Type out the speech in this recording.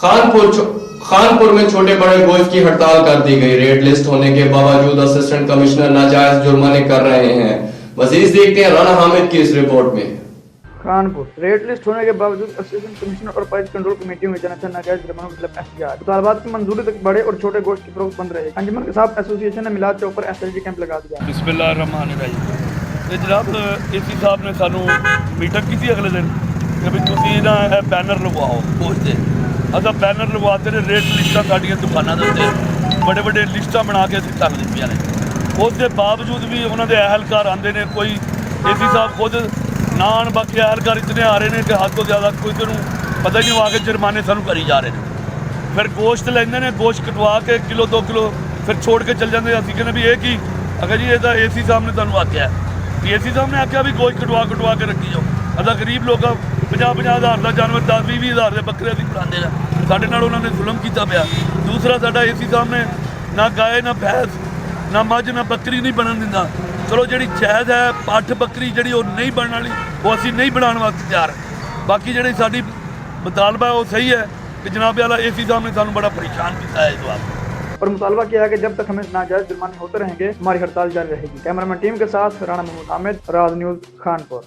खानपुर में छोटे बड़े गोश्त की हड़ताल कर दी गई। रेड लिस्ट होने के बावजूद असिस्टेंट कमिश्नर नाजायज जुर्माने कर रहे हैं। मजीद देखते हैं राना हामिद की इस रिपोर्ट में। खानपुर रेड लिस्ट होने के बावजूद असिस्टेंट कमिश्नर और प्राइस कंट्रोल कमेटियों में जनाचा नाजायज जुर्मानों के खिलाफ एहतजाज। मुतालबात की मंजूरी तक बड़े और छोटे गोश्त की फरोख्त बंद रहे। अंजुमन के साथ एसोसिएशन ने मिलाद चौक पर एसएलजी कैंप लगा दिया। बिस्मिल्लाहिर्रहमानिर्रहीम। जनाब एसी साहब ने सानू मीटिंग की अगले दिन कि भी तुसीं ना बैनर लगवाओ गोश्त दे। असां बैनर लगवाते ने रेट लिस्टां साडियां दुकानां दे उत्ते बड़े बड़े लिस्टां बना के असीं टंग दित्तियां ने। उस दे बावजूद भी उन्हां दे अहलकार आंदे ने, कोई एसी साहब खुद ना आन, बाकी अहलकार इतने आ रहे हैं कि हद तो ज़्यादा कोई तो पता ही नहीं हुआ कि जुर्माने सानू करी जा रहे हैं। फिर गोश्त लेंदे ने, गोश्त कटवा के किलो 2 किलो फिर छोड़ के चल जाते। असीं कहने भी ये की अगर जी ये एसी साहब ने तुहानू आख्या है, एसी साहब ने आख्या भी गोश्त कटवा के रखी जाओ। अदा गरीब लोग 50-50 हज़ार का जानवर 10-20 हज़ार के बकरे असीं बनाते हैं। साढ़े नाल उन्होंने जुल्म किया पाया। दूसरा साडा एसी साहब ने ना गाय ना भैंस ना मझ ना बकरी नहीं बनन दिंदा। चलो जी जायज़ है पट्ठ बकरी जी नहीं बनने वाली वो असीं नहीं बनाने वास्ते तैयार। बाकी जी साडी मुतालबा है वो सही है कि जनाब वाला एसी साहब ने सानू बड़ा परेशान किया है इस वास्ते। और मुतालबा किया है कि जब तक हमें नाजायज जुर्माने होते रहेंगे हमारी हड़ताल जारी रहेगी। कैमरामैन टीम के साथ राना महमूद हामिद, राज न्यूज़, खानपुर।